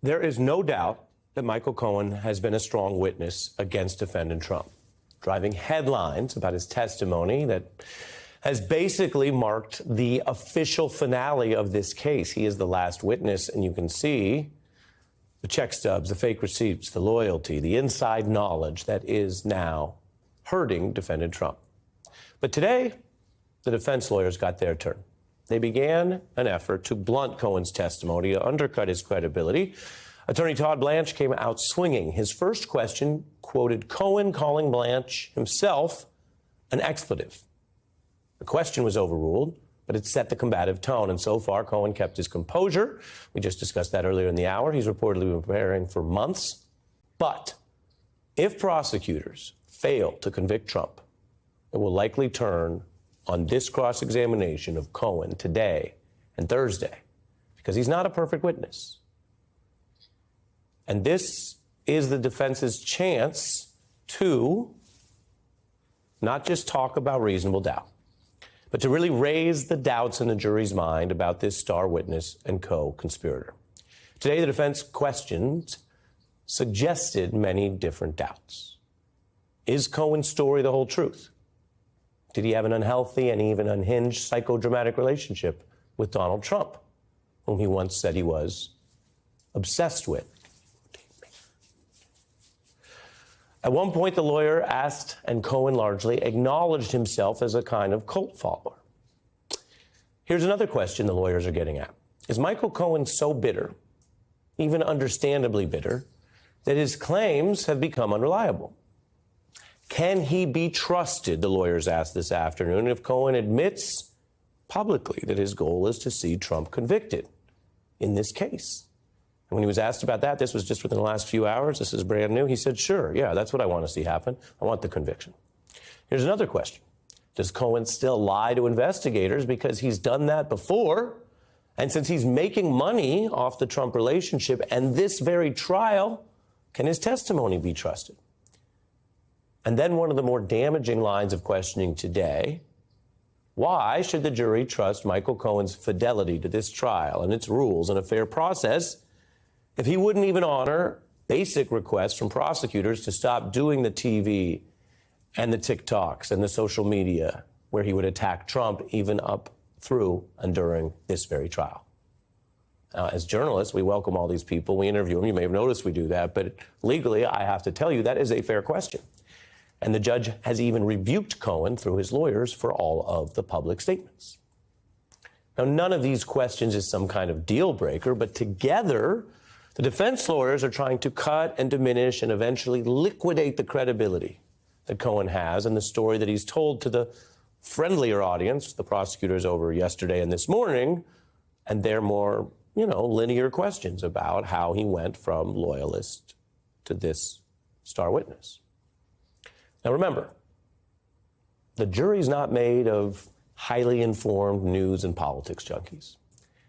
There is no doubt that Michael Cohen has been a strong witness against defendant Trump, driving headlines about his testimony that has basically marked the official finale of this case. He is the last witness, and you can see the check stubs, the fake receipts, the loyalty, the inside knowledge that is now hurting defendant Trump. But today, the defense lawyers got their turn. They began an effort to blunt Cohen's testimony, to undercut his credibility. Attorney Todd Blanche came out swinging. His first question quoted Cohen calling Blanche himself an expletive. The question was overruled, but it set the combative tone. And so far, Cohen kept his composure. We just discussed that earlier in the hour. He's reportedly been preparing for months. But if prosecutors fail to convict Trump, it will likely turn on this cross-examination of Cohen today and Thursday, because he's not a perfect witness. And this is the defense's chance to not just talk about reasonable doubt, but to really raise the doubts in the jury's mind about this star witness and co-conspirator. Today, the defense questions suggested many different doubts. Is Cohen's story the whole truth? Did he have an unhealthy and even unhinged psychodramatic relationship with Donald Trump, whom he once said he was obsessed with? At one point, the lawyer asked, and Cohen largely acknowledged himself as a kind of cult follower. Here's another question the lawyers are getting at. Is Michael Cohen so bitter, even understandably bitter, that his claims have become unreliable? Can he be trusted, the lawyers asked this afternoon, if Cohen admits publicly that his goal is to see Trump convicted in this case? And when he was asked about that, this was just within the last few hours, this is brand new, he said, sure, yeah, that's what I want to see happen. I want the conviction. Here's another question. Does Cohen still lie to investigators because he's done that before? And since he's making money off the Trump relationship and this very trial, can his testimony be trusted? And then one of the more damaging lines of questioning today, why should the jury trust Michael Cohen's fidelity to this trial and its rules and a fair process if he wouldn't even honor basic requests from prosecutors to stop doing the TV and the TikToks and the social media where he would attack Trump even up through and during this very trial? Now, as journalists, we welcome all these people. We interview them. You may have noticed we do that. But legally, I have to tell you, that is a fair question. And the judge has even rebuked Cohen through his lawyers for all of the public statements. Now, none of these questions is some kind of deal breaker, but together, the defense lawyers are trying to cut and diminish and eventually liquidate the credibility that Cohen has and the story that he's told to the friendlier audience, the prosecutors over yesterday and this morning, and their more, linear questions about how he went from loyalist to this star witness. Now, remember, the jury's not made of highly informed news and politics junkies.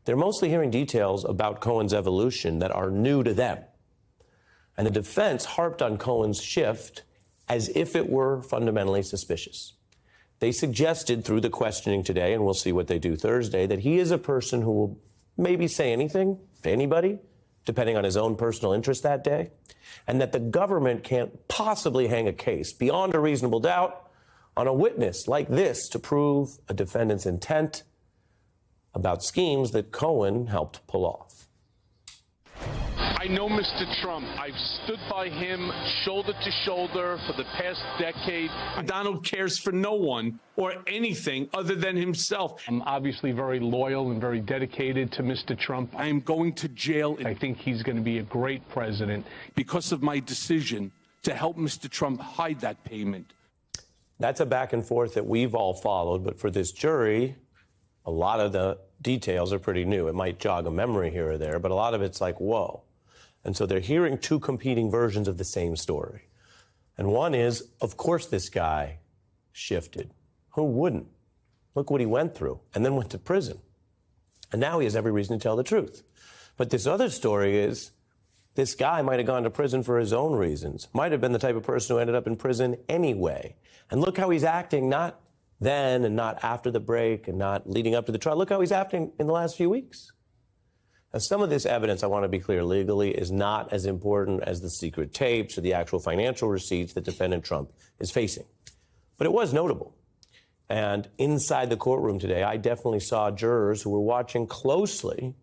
They're mostly hearing details about Cohen's evolution that are new to them. And the defense harped on Cohen's shift as if it were fundamentally suspicious. They suggested through the questioning today, and we'll see what they do Thursday, that he is a person who will maybe say anything to anybody, depending on his own personal interest that day, and that the government can't possibly hang a case beyond a reasonable doubt on a witness like this to prove a defendant's intent about schemes that Cohen helped pull off. I know Mr. Trump. I've stood by him shoulder to shoulder for the past decade. Donald cares for no one or anything other than himself. I'm obviously very loyal and very dedicated to Mr. Trump. I am going to jail. I think he's going to be a great president because of my decision to help Mr. Trump hide that payment. That's a back and forth that we've all followed, but for this jury, a lot of the details are pretty new. It might jog a memory here or there, but a lot of it's like, whoa. And so they're hearing two competing versions of the same story. And one is, of course, this guy shifted. Who wouldn't? Look what he went through and then went to prison. And now he has every reason to tell the truth. But this other story is, this guy might have gone to prison for his own reasons, might have been the type of person who ended up in prison anyway. And look how he's acting, not then and not after the break and not leading up to the trial. Look how he's acting in the last few weeks. Now, some of this evidence, I want to be clear legally, is not as important as the secret tapes or the actual financial receipts that defendant Trump is facing. But it was notable. And inside the courtroom today, I definitely saw jurors who were watching closely,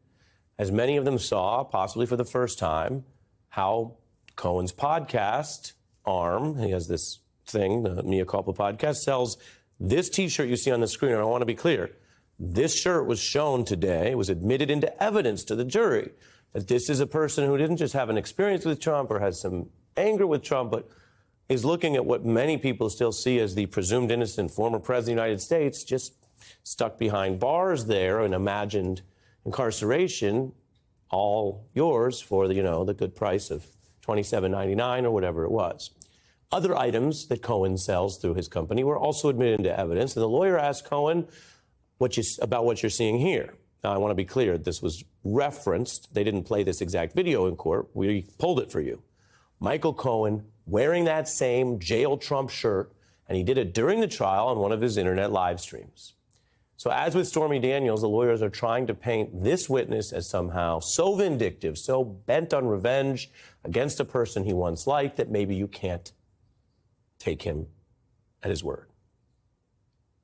as many of them saw, possibly for the first time, how Cohen's podcast arm, he has this thing, the Mea Culpa podcast, sells this T-shirt you see on the screen. And I want to be clear. This shirt was shown today, was admitted into evidence to the jury, that this is a person who didn't just have an experience with Trump or has some anger with Trump, but is looking at what many people still see as the presumed innocent former president of the United States, just stuck behind bars there in imagined incarceration, all yours for the good price of $27.99 or whatever it was. Other items that Cohen sells through his company were also admitted into evidence, and the lawyer asked Cohen about what you're seeing here. Now, I want to be clear. This was referenced. They didn't play this exact video in court. We pulled it for you. Michael Cohen wearing that same jail Trump shirt, and he did it during the trial on one of his internet live streams. So as with Stormy Daniels, the lawyers are trying to paint this witness as somehow so vindictive, so bent on revenge against a person he once liked that maybe you can't take him at his word.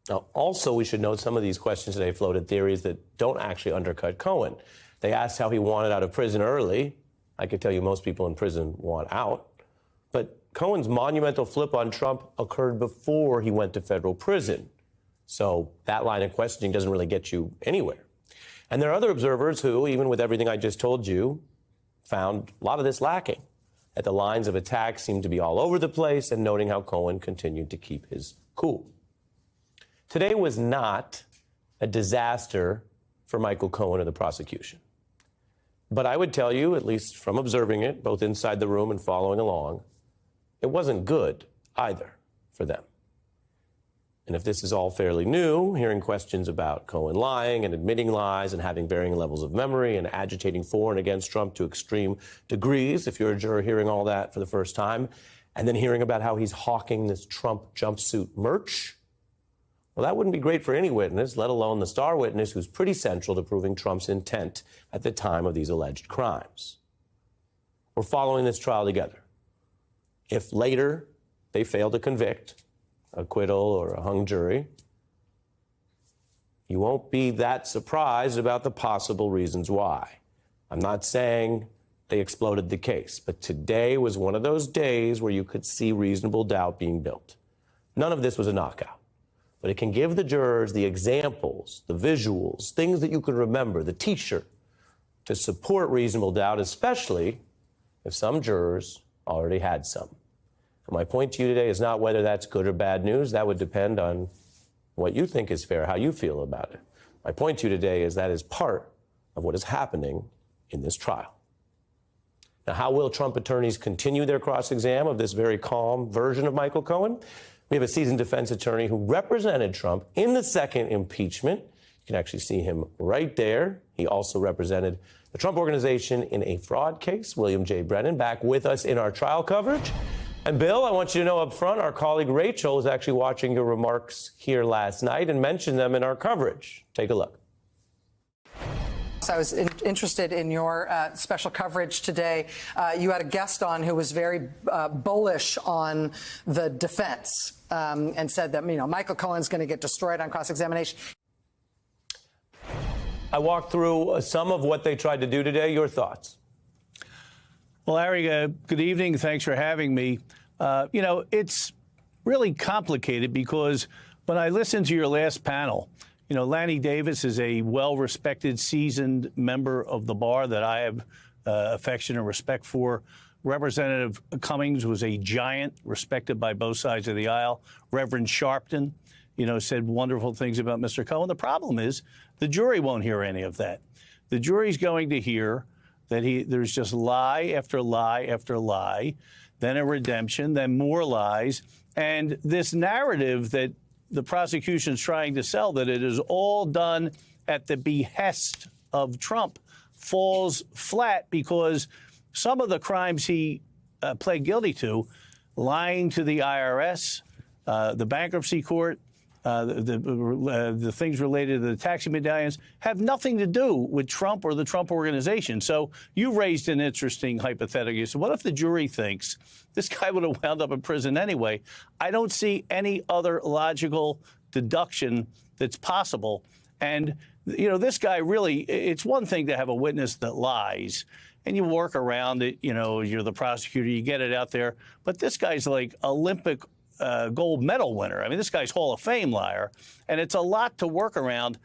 Now, also, we should note some of these questions today floated theories that don't actually undercut Cohen. They asked how he wanted out of prison early. I could tell you most people in prison want out. But Cohen's monumental flip on Trump occurred before he went to federal prison. So that line of questioning doesn't really get you anywhere. And there are other observers who, even with everything I just told you, found a lot of this lacking. That the lines of attack seemed to be all over the place, and noting how Cohen continued to keep his cool. Today was not a disaster for Michael Cohen or the prosecution. But I would tell you, at least from observing it, both inside the room and following along, it wasn't good either for them. And if this is all fairly new, hearing questions about Cohen lying and admitting lies and having varying levels of memory and agitating for and against Trump to extreme degrees, if you're a juror hearing all that for the first time, and then hearing about how he's hawking this Trump jumpsuit merch, well, that wouldn't be great for any witness, let alone the star witness who's pretty central to proving Trump's intent at the time of these alleged crimes. We're following this trial together. If later they fail to convict, acquittal or a hung jury, you won't be that surprised about the possible reasons why. I'm not saying they exploded the case, but today was one of those days where you could see reasonable doubt being built. None of this was a knockout. But it can give the jurors the examples, the visuals, things that you can remember, the T-shirt, to support reasonable doubt, especially if some jurors already had some. And my point to you today is not whether that's good or bad news. That would depend on what you think is fair, how you feel about it. My point to you today is that is part of what is happening in this trial. Now, how will Trump attorneys continue their cross-exam of this very calm version of Michael Cohen? We have a seasoned defense attorney who represented Trump in the second impeachment. You can actually see him right there. He also represented the Trump Organization in a fraud case. William J. Brennan, back with us in our trial coverage. And Bill, I want you to know up front, our colleague Rachel was actually watching your remarks here last night and mentioned them in our coverage. Take a look. I was interested in your special coverage today. You had a guest on who was very bullish on the defense and said that, Michael Cohen's going to get destroyed on cross-examination. I walked through some of what they tried to do today. Your thoughts? Well, Larry, good evening. Thanks for having me. It's really complicated because when I listened to your last panel, Lanny Davis is a well-respected, seasoned member of the bar that I have affection and respect for. Representative Cummings was a giant, respected by both sides of the aisle. Reverend Sharpton, said wonderful things about Mr. Cohen. The problem is the jury won't hear any of that. The jury's going to hear that there's just lie after lie after lie, then a redemption, then more lies, and this narrative that the prosecution's trying to sell, that it is all done at the behest of Trump, falls flat because some of the crimes he pled guilty to, lying to the IRS, the bankruptcy court, the things related to the taxi medallions have nothing to do with Trump or the Trump organization. So you raised an interesting hypothetical. You said, what if the jury thinks this guy would have wound up in prison anyway? I don't see any other logical deduction that's possible. And, you know, this guy really, it's one thing to have a witness that lies and you work around it. You know, you're the prosecutor, you get it out there. But this guy's like Olympic gold medal winner. I mean, this guy's Hall of Fame liar, and it's a lot to work around.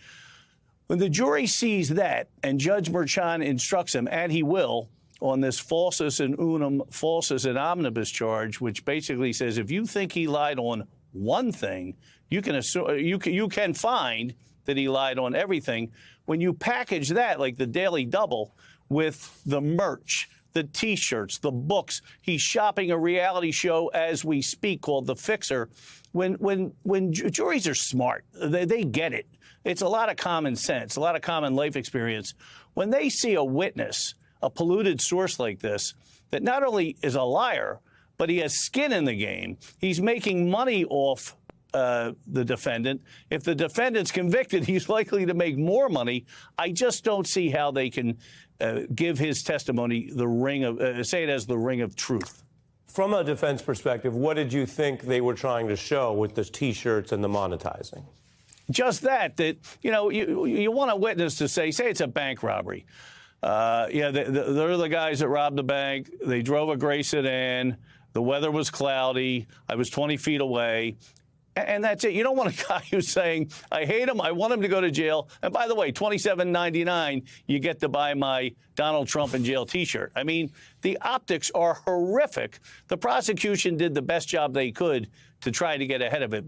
When the jury sees that and Judge Merchan instructs him, and he will, on this falsus in unum, falsus in omnibus charge, which basically says if you think he lied on one thing, you can assume, you can find that he lied on everything. When you package that, like the Daily Double, with the merch, the T-shirts, the books. He's shopping a reality show as we speak called The Fixer. When juries are smart, they get it. It's a lot of common sense, a lot of common life experience. When they see a witness, a polluted source like this, that not only is a liar, but he has skin in the game. He's making money off the defendant. If the defendant's convicted, he's likely to make more money. I just don't see how they can give his testimony the ring of, say it as the ring of truth. From a defense perspective, what did you think they were trying to show with the T-shirts and the monetizing? Just that, you know, you want a witness to say it's a bank robbery. Yeah, they're the guys that robbed the bank. They drove a gray sedan. The weather was cloudy. I was 20 feet away. And that's it. You don't want a guy who's saying, I hate him, I want him to go to jail. And by the way, $27.99, you get to buy my Donald Trump in jail T-shirt. I mean, the optics are horrific. The prosecution did the best job they could to try to get ahead of it.